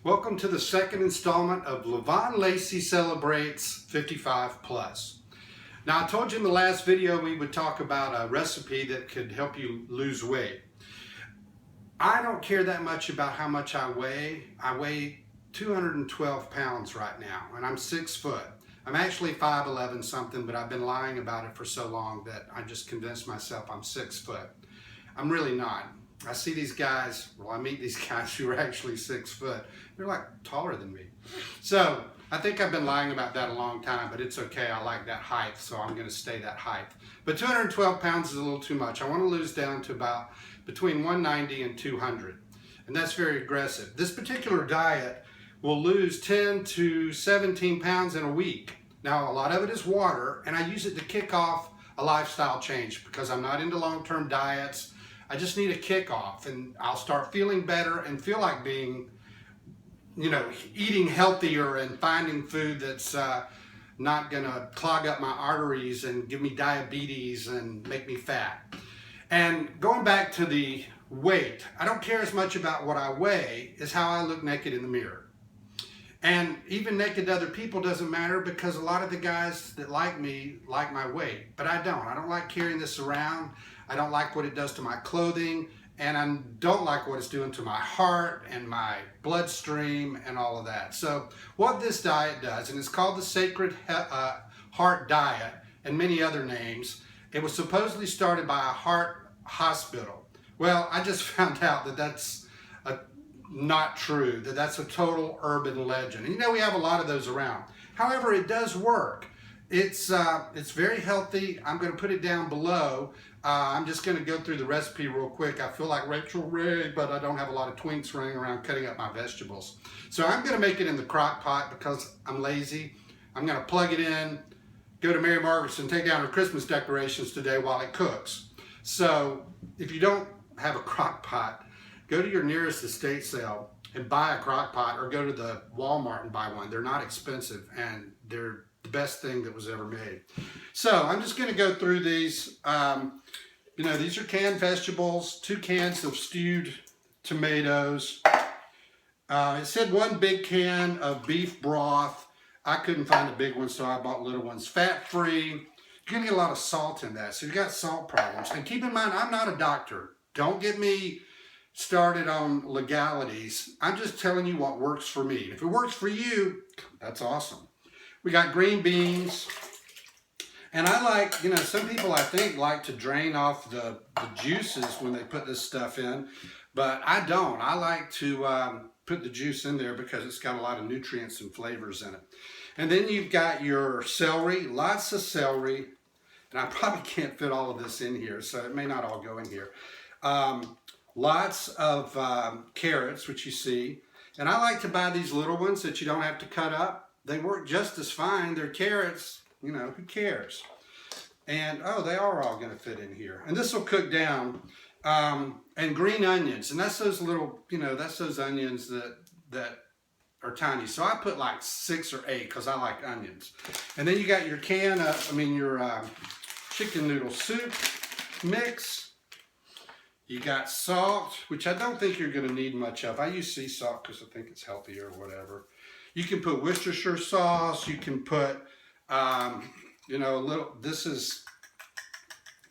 Welcome to the second installment of Levon Lacey Celebrates 55 Plus. Now, I told you in the last video we would talk about a recipe that could help you lose weight. I don't care that much about how much I weigh. I weigh 212 pounds right now, and I'm 6 foot. I'm actually 5'11" something, but I've been lying about it for so long that I just convinced myself I'm 6 foot. I'm really not. I see these guys, I meet these guys who are actually 6 foot. They're like taller than me. So I think I've been lying about that a long time, but it's okay. I like that height, so I'm going to stay that height. But 212 pounds is a little too much. I want to lose down to about between 190 and 200. And that's very aggressive. This particular diet will lose 10 to 17 pounds in a week. Now, a lot of it is water, and I use it to kick off a lifestyle change because I'm not into long-term diets. I just need a kickoff, and I'll start feeling better and feel like being, eating healthier and finding food that's not gonna clog up my arteries and give me diabetes and make me fat. And going back to the weight, I don't care as much about what I weigh as how I look naked in the mirror. And even naked to other people doesn't matter because a lot of the guys that like me like my weight, but I don't. I don't like carrying this around. I don't like what it does to my clothing, and I don't like what it's doing to my heart and my bloodstream and all of that. So what this diet does, and it's called the Sacred Heart Diet and many other names, it was supposedly started by a heart hospital. Well, I just found out that that's not true, that's a total urban legend. And we have a lot of those around. However, it does work. It's very healthy. I'm going to put it down below. I'm just going to go through the recipe real quick. I feel like Rachel Ray, but I don't have a lot of twinks running around cutting up my vegetables. So I'm going to make it in the crock pot because I'm lazy. I'm going to plug it in, go to Mary Margaret's and take down her Christmas decorations today while it cooks. So if you don't have a crock pot, go to your nearest estate sale and buy a crock pot, or go to the Walmart and buy one. They're not expensive, and they're the best thing that was ever made. So I'm just going to go through these. These are canned vegetables, 2 cans of stewed tomatoes. It said 1 big can of beef broth. I couldn't find a big one, so I bought little ones. Fat-free. You're going to get a lot of salt in that, so you've got salt problems. And keep in mind, I'm not a doctor. Don't get me started on legalities. I'm just telling you what works for me. If it works for you, that's awesome. We got green beans. And I like, some people I think like to drain off the juices when they put this stuff in, but I don't. I like to put the juice in there because it's got a lot of nutrients and flavors in it. And then you've got your celery, lots of celery, and I probably can't fit all of this in here, so it may not all go in here. Lots of carrots, which you see. And I like to buy these little ones that you don't have to cut up. They work just as fine. They're carrots, who cares? And, they are all going to fit in here. And this will cook down. And green onions. And that's those little, that's those onions that are tiny. So I put like 6 or 8 because I like onions. And then you got your your chicken noodle soup mix. You got salt, which I don't think you're going to need much of. I use sea salt because I think it's healthier or whatever. You can put Worcestershire sauce. You can put, this is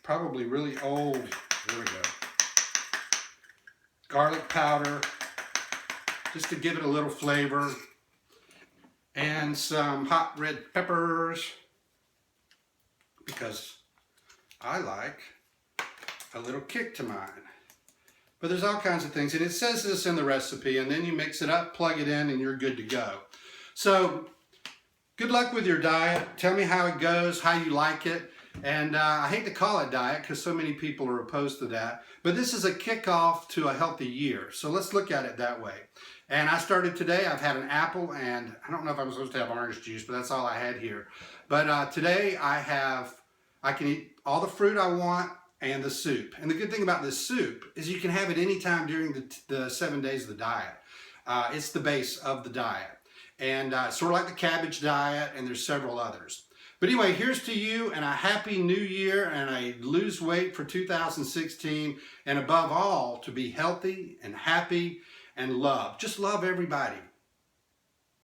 probably really old. There we go. Garlic powder, just to give it a little flavor. And some hot red peppers, because I like a little kick to mine. But there's all kinds of things, and it says this in the recipe, and then you mix it up, plug it in, and you're good to go. So good luck with your diet. Tell me how it goes, how you like it. And I hate to call it diet because so many people are opposed to that, but this is a kickoff to a healthy year. So let's look at it that way. And I started today. I've had an apple, and I don't know if I'm supposed to have orange juice, but that's all I had here. But today I can eat all the fruit I want and the soup. And the good thing about this soup is you can have it anytime during the 7 days of the diet. It's the base of the diet. And sort of like the cabbage diet, and there's several others. But anyway, here's to you, and a happy new year, and a lose weight for 2016, and above all, to be healthy and happy and love. Just love everybody.